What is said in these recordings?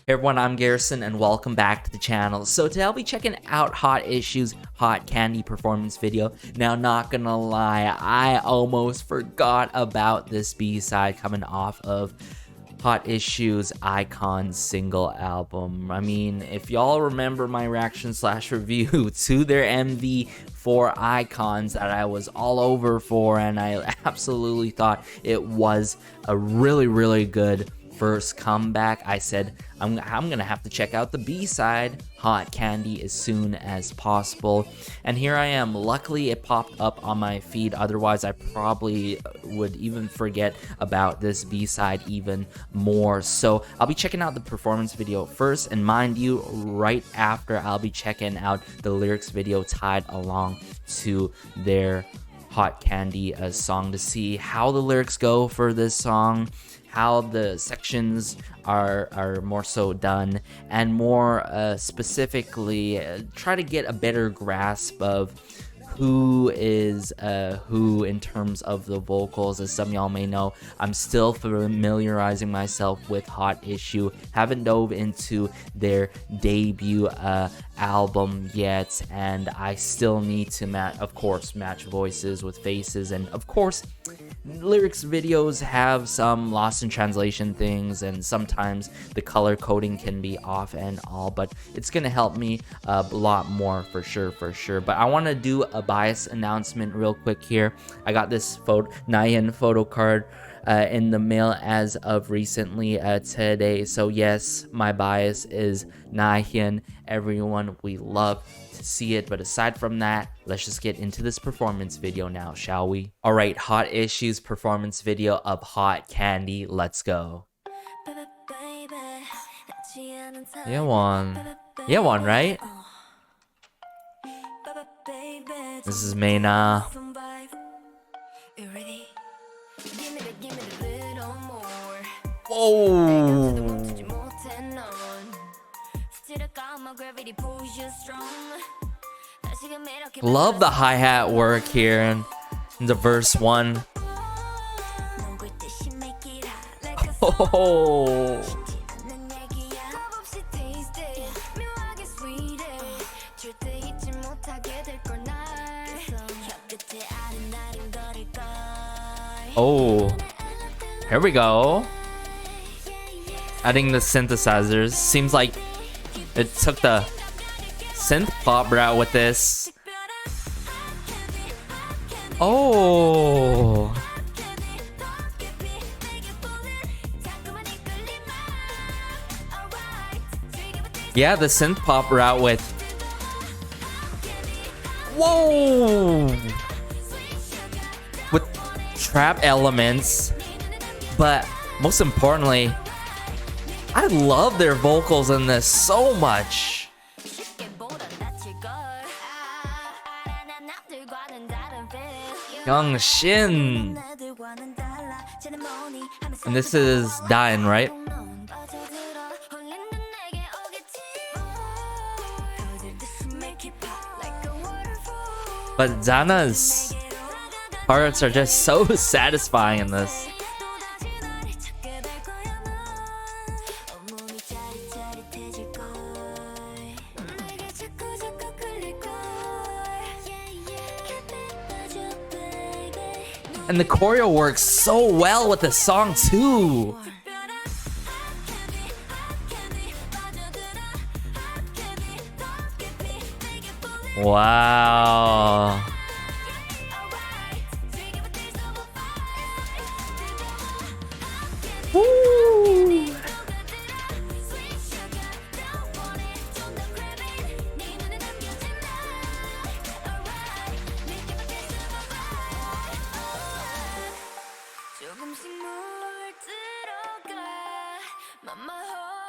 Hey everyone, I'm Garrison and welcome back to the channel. So today I'll be checking out Hot Issues Hot Candy performance video. Now, not gonna lie, I almost forgot about this B-side coming off of Hot Issues Icon single album. I mean, if y'all remember my reaction / review to their MV for Icons that I was all over for, and I absolutely thought it was a really good first comeback, I said I'm gonna have to check out the B-side Hot Candy as soon as possible, and here I am. Luckily it popped up on my feed, otherwise I probably would even forget about this B-side even more. So I'll be checking out the performance video first, and mind you, right after I'll be checking out the lyrics video tied along to their Hot Candy song to see how the lyrics go for this song, how the sections are more so done, and more specifically try to get a better grasp of who is who in terms of the vocals. As some of y'all may know, I'm still familiarizing myself with Hot Issue. Haven't dove into their debut album yet, and I still need to match voices with faces, and of course lyrics videos have some lost in translation things, and sometimes the color coding can be off and all, but it's gonna help me a lot more for sure. But I want to do a bias announcement real quick here. I got this Nyan photo card in the mail as of recently today. So yes, my bias is Nyan. Everyone, we love to see it, but aside from that, let's just get into this performance video now, shall we? All right, Hot Issues performance video of Hot Candy. Let's go. Yeah, one, right? This is Maina. Whoa! Love the hi-hat work here in the verse 1. Oh! Oh, here we go. Adding the synthesizers. Seems like it took the synth-pop route with this. Oh. Yeah, the synth-pop route with... Whoa! With trap elements. But most importantly, I love their vocals in this so much. Young Shin. And this is Dain, right? But Zana's parts are just so satisfying in this. And the choreo works so well with the song too. Wow. Woo.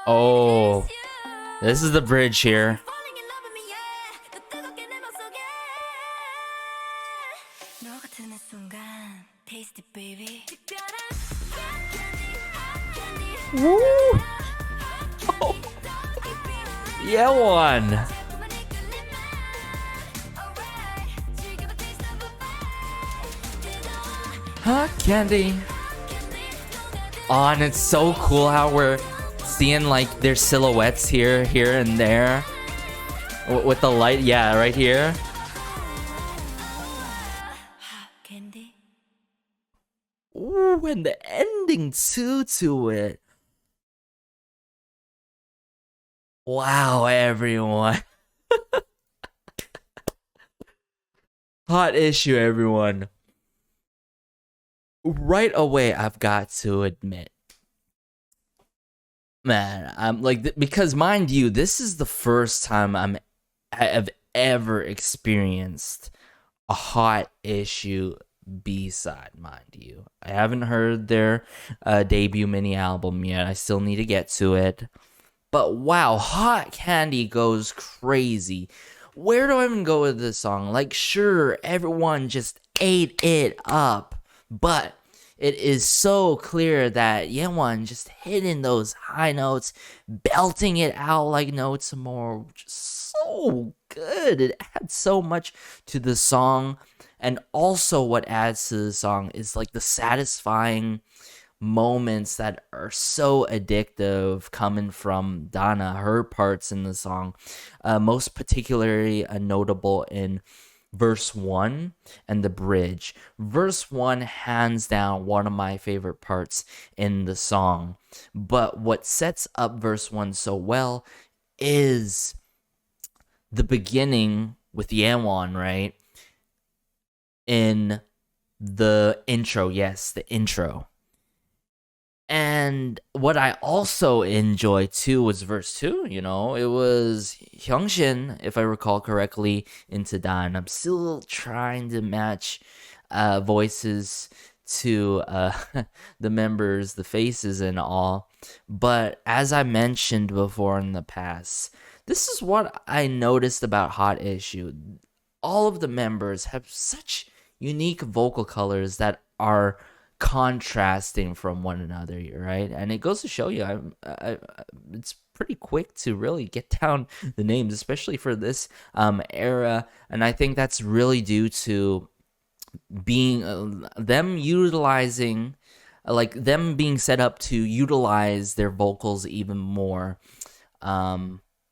Oh, this is the bridge here. Woo! Oh. Yeah, one. Hot Candy. Oh, and it's so cool how we're Seeing like their silhouettes here and there with the light, yeah, right here. Ooh, and the ending too to it. Wow, everyone. Hot issue, everyone. Right away, I've got to admit, man, I'm like, because mind you, this is the first time I've ever experienced a hot issue B-side, mind you. I haven't heard their debut mini album yet. I still need to get to it. But wow, Hot Candy goes crazy. Where do I even go with this song? Like, sure, everyone just ate it up, but it is so clear that Yeon just hitting those high notes, belting it out like no tomorrow, just so good. It adds so much to the song, and also what adds to the song is like the satisfying moments that are so addictive coming from Dana, her parts in the song, most particularly notable in verse 1 and the bridge. Verse 1, hands down, one of my favorite parts in the song. But what sets up verse 1 so well is the beginning with Yeon, right? In the intro, yes, the intro. And what I also enjoy too was verse 2, you know, it was Hyungshin, if I recall correctly, into Dan. I'm still trying to match voices to the members, the faces and all. But as I mentioned before in the past, this is what I noticed about Hot Issue. All of the members have such unique vocal colors that are contrasting from one another, right? And it goes to show you, it's pretty quick to really get down the names, especially for this era. And I think that's really due to being them utilizing, like them being set up to utilize their vocals even more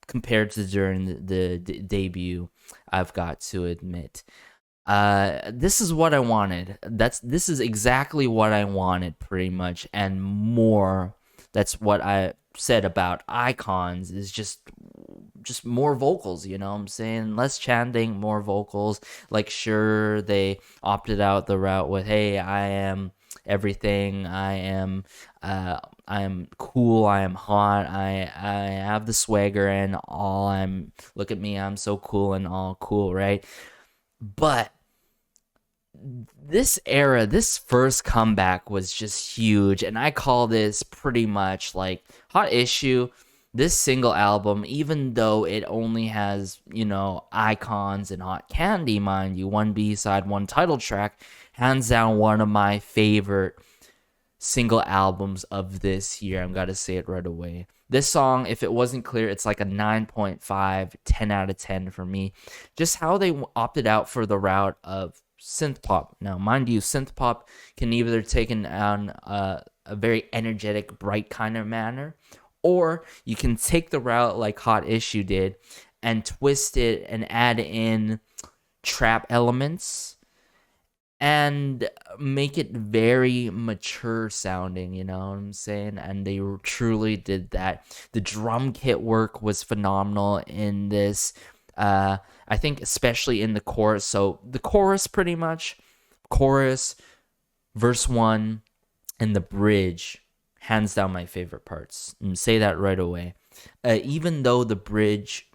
compared to during the debut. I've got to admit. This is what I wanted. This is exactly what I wanted, pretty much, and more. That's what I said about icons, is just more vocals, you know what I'm saying? Less chanting, more vocals. Like, sure, they opted out the route with, hey, I am everything, I am cool, I am hot, I have the swagger and all, look at me, I'm so cool and all cool, right? But this era, this first comeback was just huge, and I call this pretty much like Hot Issue. This single album, even though it only has, you know, icons and Hot Candy, mind you, one B-side, one title track, hands down one of my favorite single albums of this year. I'm gotta say it right away. This song, if it wasn't clear, it's like a 9.5, 10 out of 10 for me. Just how they opted out for the route of synth-pop. Now, mind you, synth-pop can either taken on a very energetic, bright kind of manner, or you can take the route like Hot Issue did and twist it and add in trap elements and make it very mature sounding, you know what I'm saying? And they truly did that. The drum kit work was phenomenal in this. I think especially in the chorus. So the chorus, pretty much, verse 1, and the bridge, hands down my favorite parts. And say that right away. Even though the bridge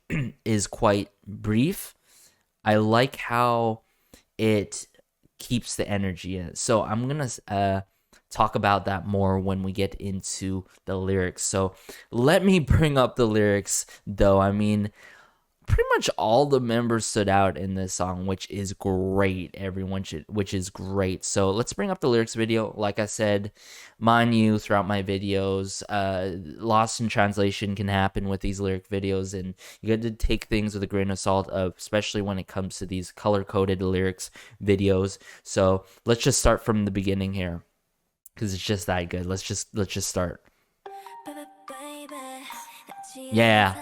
is quite brief, I like how it keeps the energy in it. So I'm gonna talk about that more when we get into the lyrics. So let me bring up the lyrics, though. I mean, pretty much all the members stood out in this song, which is great. Which is great. So let's bring up the lyrics video. Like I said, mind you, throughout my videos, lost in translation can happen with these lyric videos, and you got to take things with a grain of salt, especially when it comes to these color-coded lyrics videos. So let's just start from the beginning here, because it's just that good. Let's just start. Baby, Yeah.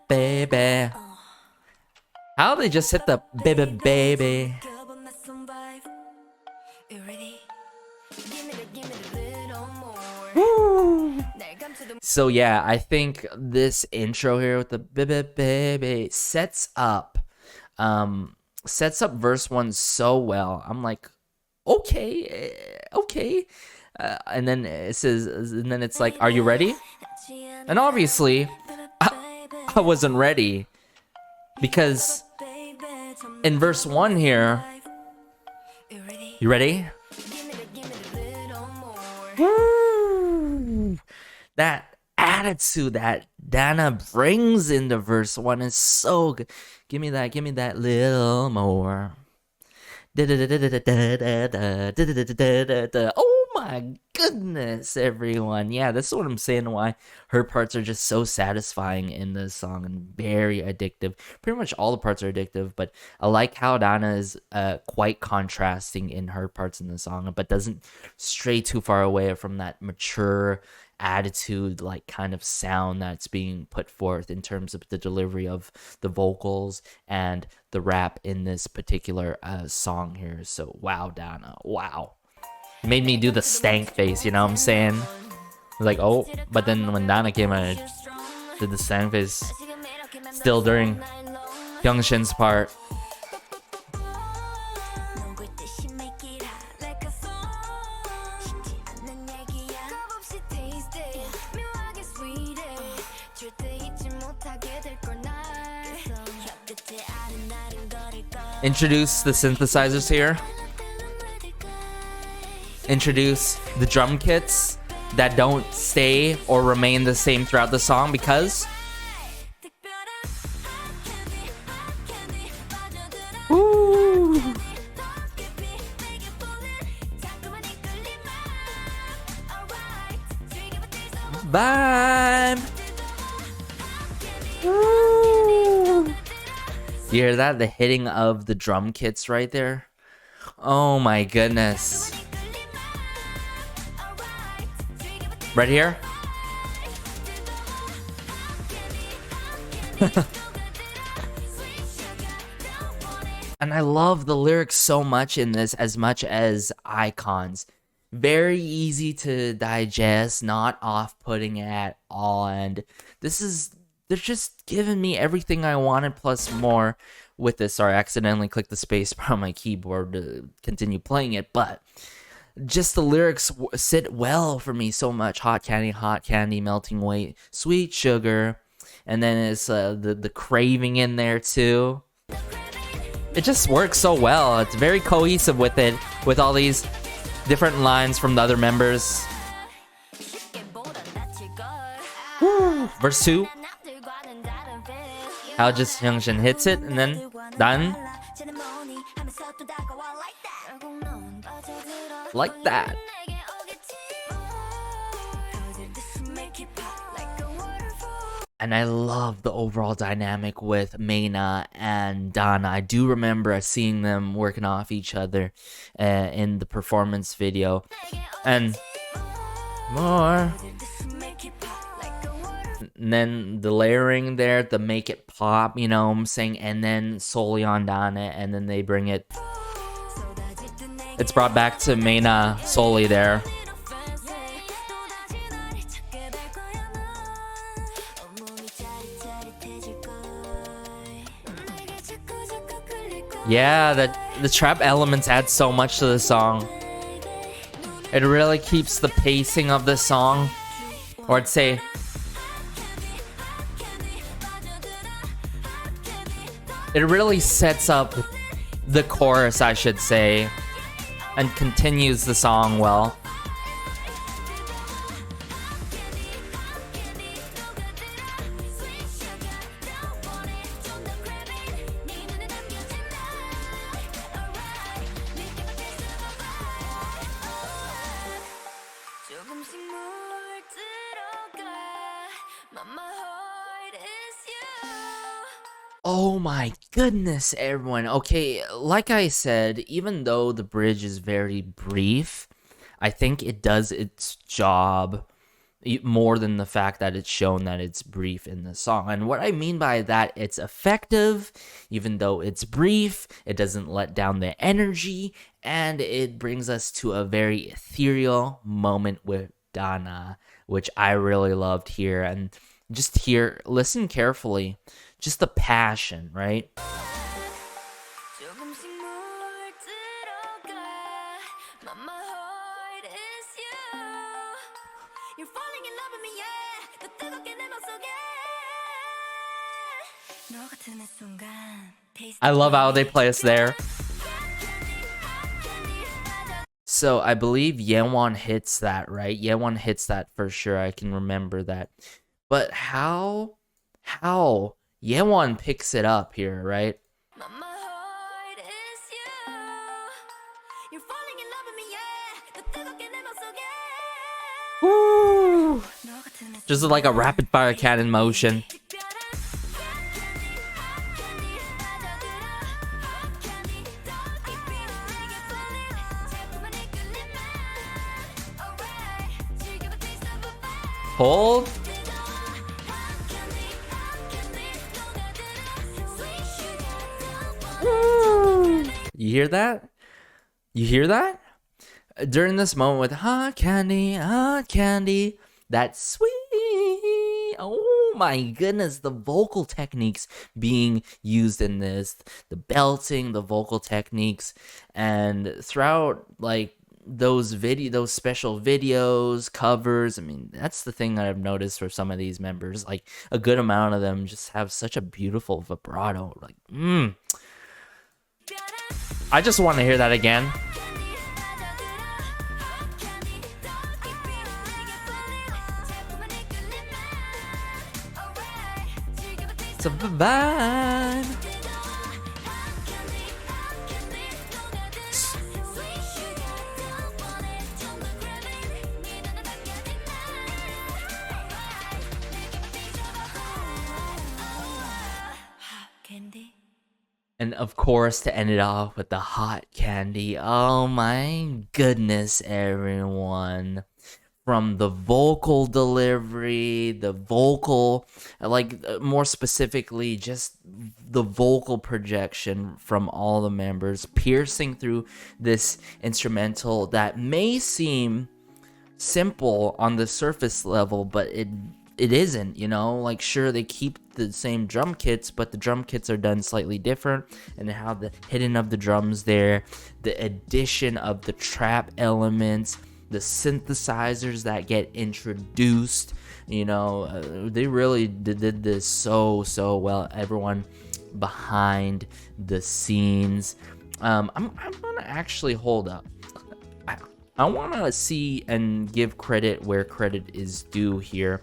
Baby. How they just hit the baby. Woo. So yeah, I think this intro here with the baby sets up verse 1 so well. I'm like, okay. And then it says, and then it's like, are you ready? And obviously, I wasn't ready, because in verse 1 here, you ready? Woo! That attitude that Dana brings into verse 1 is so good. Give me that little more. Oh my goodness, everyone. Yeah, that's what I'm saying, why her parts are just so satisfying in this song and very addictive. Pretty much all the parts are addictive, but I like how Dana is quite contrasting in her parts in the song, but doesn't stray too far away from that mature attitude, like kind of sound that's being put forth in terms of the delivery of the vocals and the rap in this particular song here. So wow, Dana, wow. It made me do the stank face, you know what I'm saying? Like, oh, but then when Dana came out, I did the stank face still during Hyungshin's part. Introduce the synthesizers here. Introduce the drum kits that don't stay or remain the same throughout the song, because woo, vibe. Woo. You hear that? The hitting of the drum kits right there. Oh my goodness. Right here. And I love the lyrics so much in this, as much as icons. Very easy to digest, not off-putting at all. And they're just giving me everything I wanted plus more with this. Sorry, I accidentally clicked the space bar on my keyboard to continue playing it, but just the lyrics sit well for me so much. Hot candy, melting weight, sweet sugar, and then it's the craving in there too. It just works so well. It's very cohesive with it, with all these different lines from the other members. Woo. Verse 2. How just Hyungshin hits it, and then done. Like that. And I love the overall dynamic with Maina and Dana. I do remember seeing them working off each other in the performance video. And more. And then the layering there, the make it pop, you know what I'm saying? And then solely on Dana, and then they bring it. It's brought back to Maina solely there. Yeah, the trap elements add so much to the song. It really keeps the pacing of the song, or I'd say it really sets up the chorus, I should say, and continues the song well. Oh my goodness, everyone. Okay, like I said, even though the bridge is very brief, I think it does its job more than the fact that it's shown that it's brief in the song. And what I mean by that, it's effective, even though it's brief, it doesn't let down the energy, and it brings us to a very ethereal moment with Dana, which I really loved here. And just here, listen carefully, just the passion, right? I love how they play us there. So I believe Yeonwon hits that, right? Yeonwon hits that for sure. I can remember that. But how Yeonwon picks it up here, right? Woo! Just like a rapid fire cannon motion. Hold. You hear that? You hear that? During this moment with hot candy, that's sweet. Oh my goodness, the vocal techniques being used in this, the belting, the vocal techniques, and throughout like those special videos, covers. I mean, that's the thing that I've noticed for some of these members. Like a good amount of them just have such a beautiful vibrato. Like, I just want to hear that again. It's a vibe. And of course, to end it off with the hot candy. Oh my goodness, everyone. From the vocal delivery, the vocal, like more specifically, just the vocal projection from all the members, piercing through this instrumental that may seem simple on the surface level, but it isn't, you know. Like, sure, they keep the same drum kits, but the drum kits are done slightly different, and how the hitting of the drums there, the addition of the trap elements, the synthesizers that get introduced, you know, they really did this so well. Everyone behind the scenes. I'm gonna actually hold up. I want to see and give credit where credit is due here.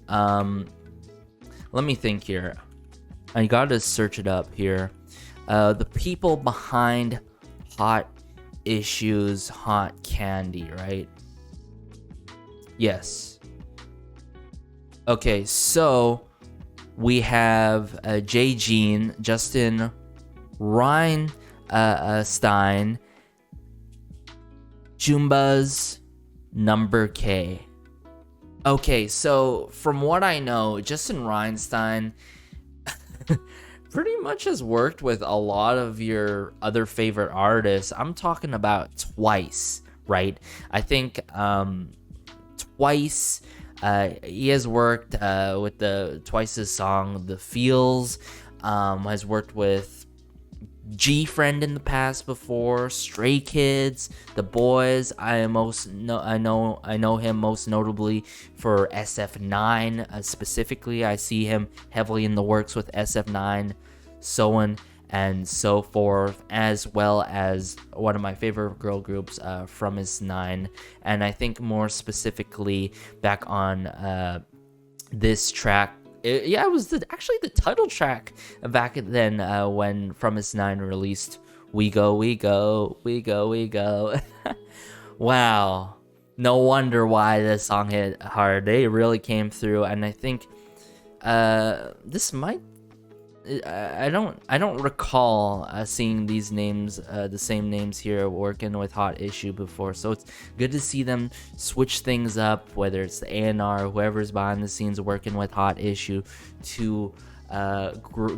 Let me think here. I gotta search it up here. The people behind Hot Issues, Hot Candy, right? Yes. Okay, so we have Jay Jean, Justin Reinstein, Jumbaz, Number K. Okay, so from what I know, Justin Reinstein pretty much has worked with a lot of your other favorite artists. I'm talking about Twice, right? I think Twice, he has worked with the Twice's song The Feels, has worked with G-Friend in the past before, Stray Kids, The Boys. I know him most notably for SF9 specifically. I see him heavily in the works with SF9, so on and so forth, as well as one of my favorite girl groups, From Is 9, and I think more specifically back on this track. It was actually the title track back then when From Is 9 released We Go, We Go, We Go, We Go. Wow. No wonder why this song hit hard. They really came through, and I think this might I don't recall seeing these names, the same names here working with Hot Issue before. So it's good to see them switch things up, whether it's the A&R, whoever's behind the scenes working with Hot Issue, to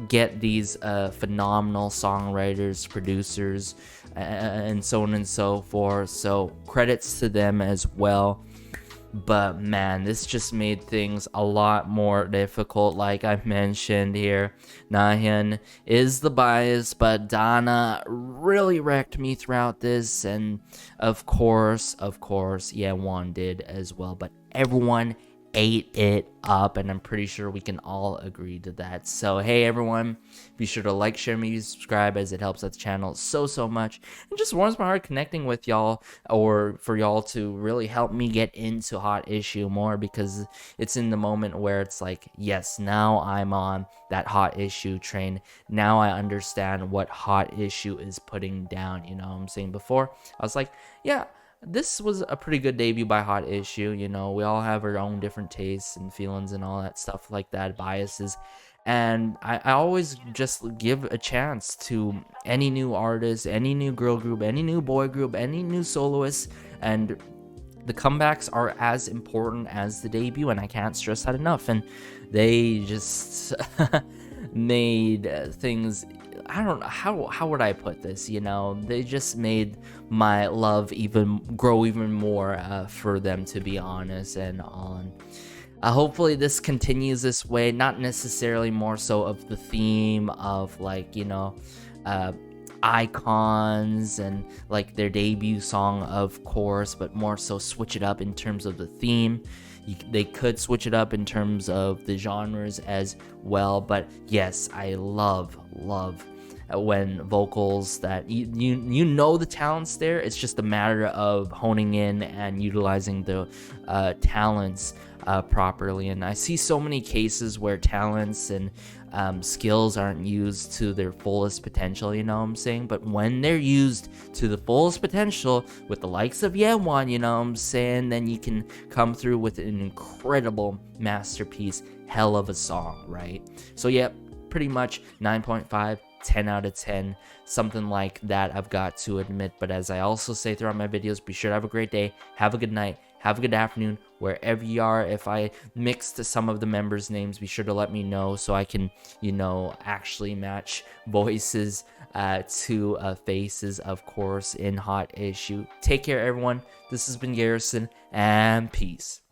get these phenomenal songwriters, producers, and so on and so forth. So credits to them as well. But man, this just made things a lot more difficult. Like I mentioned here, Nahyun is the bias, but Donna really wrecked me throughout this. And of course, Yeowon did as well. But everyone ate it up, and I'm pretty sure we can all agree to that. So hey everyone, be sure to like, share, maybe subscribe, as it helps out the channel so much, and just warms my heart connecting with y'all, or for y'all to really help me get into Hot Issue more, because it's in the moment where it's like, yes, now I'm on that Hot Issue train. Now I understand what Hot Issue is putting down. You know what I'm saying? Before I was like, yeah, this was a pretty good debut by Hot Issue. You know, we all have our own different tastes and feelings and all that stuff like that, biases. And I always just give a chance to any new artist, any new girl group, any new boy group, any new soloist. And the comebacks are as important as the debut, and I can't stress that enough. And they just made things, I don't know, how would I put this, you know, they just made my love grow even more for them, to be honest. And on hopefully this continues this way, not necessarily more so of the theme of, like, you know, icons and like their debut song, of course, but more so switch it up in terms of the theme. They could switch it up in terms of the genres as well. But yes, I love when vocals that you know the talents there. It's just a matter of honing in and utilizing the talents properly. And I see so many cases where talents and skills aren't used to their fullest potential, you know what I'm saying? But when they're used to the fullest potential with the likes of Yeowon, you know what I'm saying, then you can come through with an incredible masterpiece, hell of a song, right? So yeah, pretty much 9.5, 10 out of 10, something like that, I've got to admit. But as I also say throughout my videos, be sure to have a great day, have a good night, have a good afternoon, wherever you are. If I mixed some of the members' names, be sure to let me know so I can, you know, actually match voices to faces, of course, in Hot Issue. Take care, everyone. This has been Garrison, and peace.